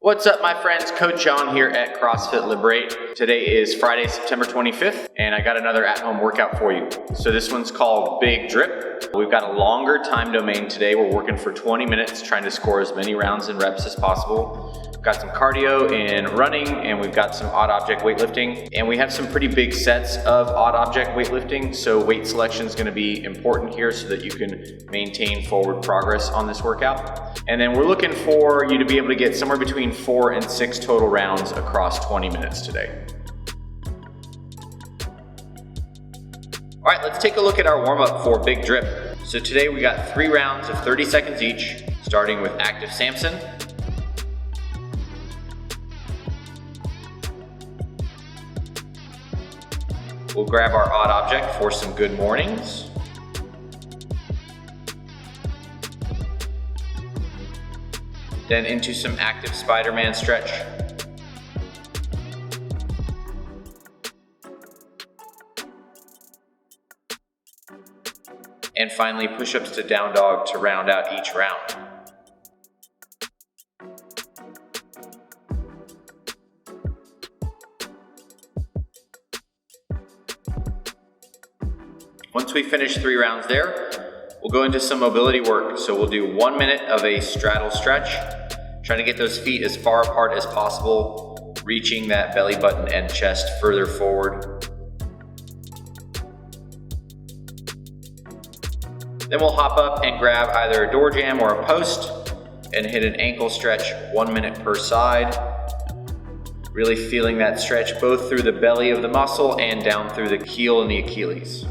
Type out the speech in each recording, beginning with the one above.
What's up, my friends? Coach John here at CrossFit Liberate. Today is Friday, September 25th, and I got another at-home workout for you. So this one's called Big Drip. We've got a longer time domain today. We're working for 20 minutes, trying to score as many rounds and reps as possible. We've got some cardio and running, and we've got some odd object weightlifting. And we have some pretty big sets of odd object weightlifting, so weight selection is gonna be important here so that you can maintain forward progress on this workout. And then we're looking for you to be able to get somewhere between 4 and 6 total rounds across 20 minutes today. All right, let's take a look at our warm-up for Big Drip. So today we got 3 rounds of 30 seconds each, starting with active Samson. We'll grab our odd object for some good mornings. Then into some active Spider-Man stretch. And finally, push-ups to down dog to round out each round. Once we finish 3 rounds there, we'll go into some mobility work. So we'll do 1 minute of a straddle stretch, trying to get those feet as far apart as possible, reaching that belly button and chest further forward. Then we'll hop up and grab either a door jamb or a post and hit an ankle stretch, 1 minute per side. Really feeling that stretch both through the belly of the muscle and down through the heel and the Achilles.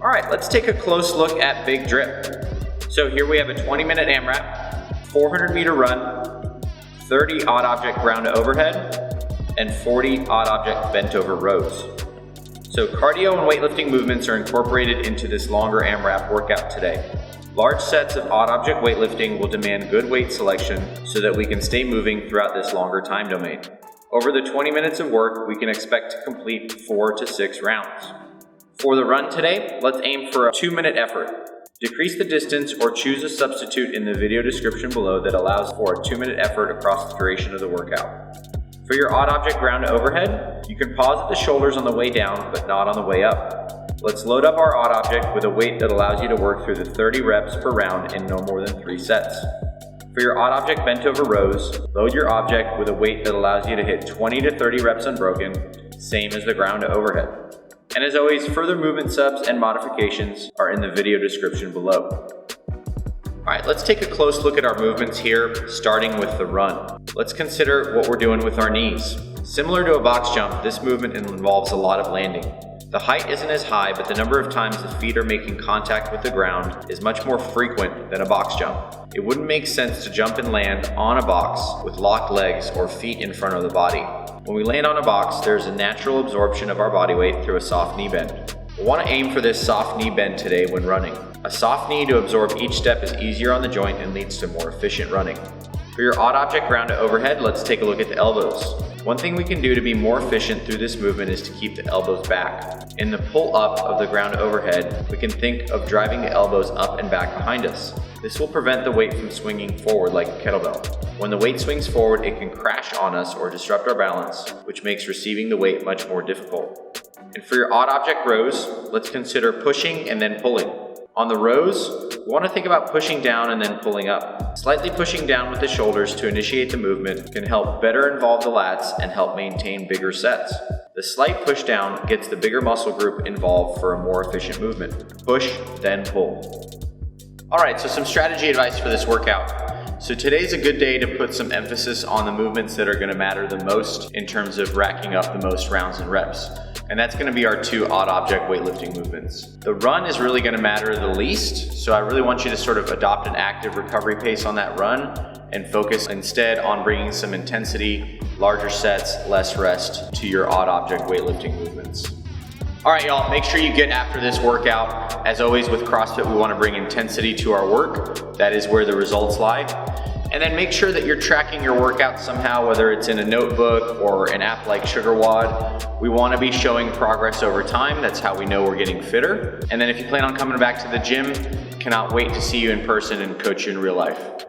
All right, let's take a close look at Big Drip. So here we have a 20-minute AMRAP, 400-meter run, 30 odd object ground to overhead, and 40 odd object bent over rows. So cardio and weightlifting movements are incorporated into this longer AMRAP workout today. Large sets of odd object weightlifting will demand good weight selection so that we can stay moving throughout this longer time domain. Over the 20 minutes of work, we can expect to complete 4 to 6 rounds. For the run today, let's aim for a 2-minute effort. Decrease the distance or choose a substitute in the video description below that allows for a 2-minute effort across the duration of the workout. For your odd object ground to overhead, you can pause at the shoulders on the way down, but not on the way up. Let's load up our odd object with a weight that allows you to work through the 30 reps per round in no more than 3 sets. For your odd object bent over rows, load your object with a weight that allows you to hit 20 to 30 reps unbroken, same as the ground to overhead. And as always, further movement subs and modifications are in the video description below. All right, let's take a close look at our movements here, starting with the run. Let's consider what we're doing with our knees. Similar to a box jump, this movement involves a lot of landing. The height isn't as high, but the number of times the feet are making contact with the ground is much more frequent than a box jump. It wouldn't make sense to jump and land on a box with locked legs or feet in front of the body. When we land on a box, there's a natural absorption of our body weight through a soft knee bend. We'll want to aim for this soft knee bend today when running. A soft knee to absorb each step is easier on the joint and leads to more efficient running. For your odd object ground to overhead, let's take a look at the elbows. One thing we can do to be more efficient through this movement is to keep the elbows back. In the pull up of the ground to overhead, we can think of driving the elbows up and back behind us. This will prevent the weight from swinging forward like a kettlebell. When the weight swings forward, it can crash on us or disrupt our balance, which makes receiving the weight much more difficult. And for your odd object rows, let's consider pushing and then pulling. On the rows, we want to think about pushing down and then pulling up. Slightly pushing down with the shoulders to initiate the movement can help better involve the lats and help maintain bigger sets. The slight push down gets the bigger muscle group involved for a more efficient movement. Push, then pull. All right, so some strategy advice for this workout. So today's a good day to put some emphasis on the movements that are going to matter the most in terms of racking up the most rounds and reps. And that's going to be our 2 odd object weightlifting movements. The run is really going to matter the least, so I really want you to sort of adopt an active recovery pace on that run and focus instead on bringing some intensity, larger sets, less rest to your odd object weightlifting movements. All right, y'all, make sure you get after this workout. As always with CrossFit, we want to bring intensity to our work. That is where the results lie. And then make sure that you're tracking your workout somehow, whether it's in a notebook or an app like SugarWOD. We want to be showing progress over time. That's how we know we're getting fitter. And then if you plan on coming back to the gym, cannot wait to see you in person and coach you in real life.